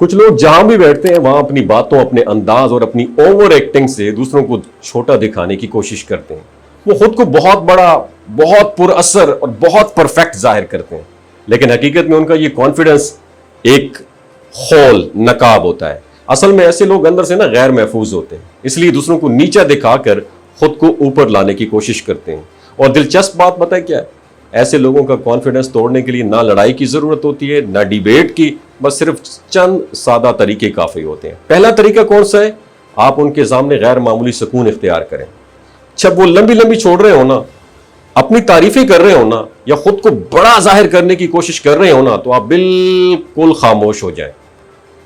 कुछ लोग जहां भी बैठते हैं वहां अपनी बातों, अपने अंदाज और अपनी ओवर एक्टिंग से दूसरों को छोटा दिखाने की कोशिश करते हैं। वो खुद को बहुत बड़ा, बहुत पुरअसर और बहुत परफेक्ट जाहिर करते हैं, लेकिन हकीकत में उनका ये कॉन्फिडेंस एक खोल, नकाब होता है। असल में ऐसे लोग अंदर से ना गैर महफूज होते हैं, इसलिए दूसरों को नीचा दिखाकर खुद को ऊपर लाने की कोशिश करते हैं। और दिलचस्प बात पता है क्या है? ऐसे लोगों का कॉन्फिडेंस तोड़ने के लिए ना लड़ाई की जरूरत होती है, ना डिबेट की, बस सिर्फ चंद सादा तरीके काफी होते हैं। पहला तरीका कौन सा है? आप उनके सामने गैर मामूली सुकून इख्तियार करें। जब वो लंबी लंबी छोड़ रहे हो ना, अपनी तारीफें कर रहे हो ना, या खुद को बड़ा जाहिर करने की कोशिश कर रहे हो ना, तो आप बिल्कुल खामोश हो जाएं।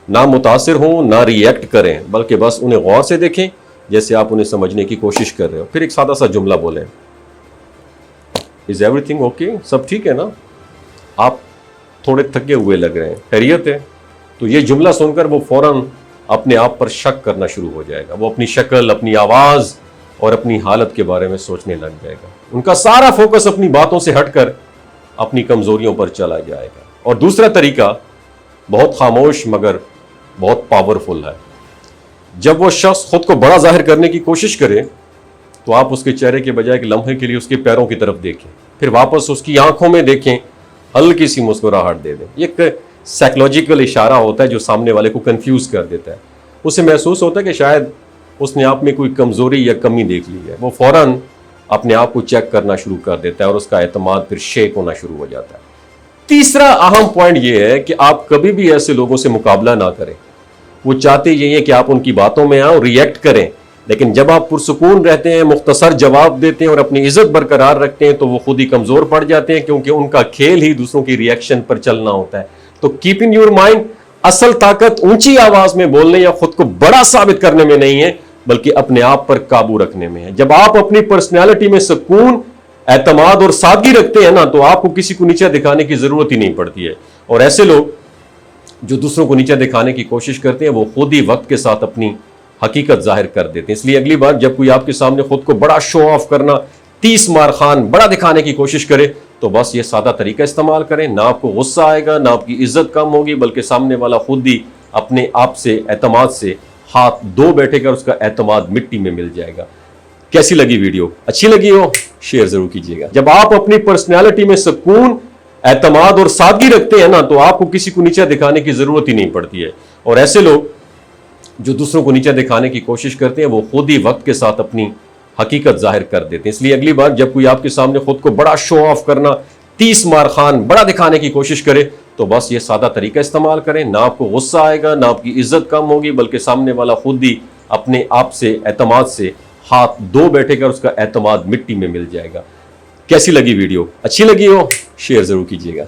ना मुतासिर हो, ना रिएक्ट करें, बल्कि बस उन्हें गौर से देखें जैसे आप उन्हें समझने की कोशिश कर रहे हो। फिर एक सादा सा जुमला बोलें, इज एवरीथिंग ओके? सब ठीक है ना? आप थोड़े थके हुए लग रहे हैं, खैरियत है? तो ये जुमला सुनकर वो फौरन अपने आप पर शक करना शुरू हो जाएगा। वो अपनी शक्ल, अपनी आवाज़ और अपनी हालत के बारे में सोचने लग जाएगा। उनका सारा फोकस अपनी बातों से हटकर अपनी कमजोरियों पर चला जाएगा। और दूसरा तरीका बहुत खामोश मगर बहुत पावरफुल है। जब वो शख्स खुद को बड़ा जाहिर करने की कोशिश करे तो आप उसके चेहरे के बजाय एक लम्हे के लिए उसके पैरों की तरफ देखें, फिर वापस उसकी आंखों में देखें, हल्की सी मुस्कुराहट दे दें। ये एक साइकोलॉजिकल इशारा होता है जो सामने वाले को कंफ्यूज कर देता है। उसे महसूस होता है कि शायद उसने आप में कोई कमजोरी या कमी देख ली है। वो फौरन अपने आप को चेक करना शुरू कर देता है और उसका एतमाद फिर शेक होना शुरू हो जाता है। तीसरा अहम पॉइंट ये है कि आप कभी भी ऐसे लोगों से मुकाबला ना करें। वो चाहते ये है कि आप उनकी बातों में आओ, रिएक्ट करें, लेकिन जब आप पुरसुकून रहते हैं, मुख्तसर जवाब देते हैं और अपनी इज्जत बरकरार रखते हैं, तो वो खुद ही कमजोर पड़ जाते हैं, क्योंकि उनका खेल ही दूसरों की रिएक्शन पर चलना होता है। तो कीप इन योर माइंड, असल ताकत ऊंची आवाज में बोलने या खुद को बड़ा साबित करने में नहीं है, बल्कि अपने आप पर काबू रखने में है। जब आप अपनी पर्सनैलिटी में सुकून, एतमाद और सादगी रखते हैं ना, तो आपको किसी को नीचा दिखाने की जरूरत ही नहीं पड़ती है। और ऐसे लोग जो दूसरों को नीचा दिखाने की कोशिश करते हैं, वो खुद ही वक्त के साथ अपनी हकीकत जाहिर कर देते हैं। इसलिए अगली बार जब कोई आपके सामने खुद को बड़ा शो ऑफ करना, 30 मार खान बड़ा दिखाने की कोशिश करे, तो बस ये सादा तरीका इस्तेमाल करें। ना आपको गुस्सा आएगा, ना आपकी इज्जत कम होगी, बल्कि सामने वाला खुद ही अपने आप से, एतमाद से हाथ धो बैठेगा, उसका एतमाद मिट्टी में मिल जाएगा। कैसी लगी वीडियो? अच्छी लगी हो शेयर जरूर कीजिएगा। जब आप अपनी पर्सनैलिटी में सुकून, एतमाद और सादगी रखते हैं ना, तो आपको किसी को नीचा दिखाने की जरूरत ही नहीं पड़ती है। और ऐसे लोग जो दूसरों को नीचा दिखाने की कोशिश करते हैं, वो खुद ही वक्त के साथ अपनी हकीकत जाहिर कर देते हैं। इसलिए अगली बार जब कोई आपके सामने खुद को बड़ा शो ऑफ करना, 30 मार खान बड़ा दिखाने की कोशिश करे, तो बस ये सादा तरीका इस्तेमाल करें। ना आपको गुस्सा आएगा, ना आपकी इज्जत कम होगी, बल्कि सामने वाला खुद ही अपने आप से, एतमाद से हाथ धो बैठेगा, उसका एतमाद मिट्टी में मिल जाएगा। कैसी लगी वीडियो? अच्छी लगी हो शेयर जरूर कीजिएगा।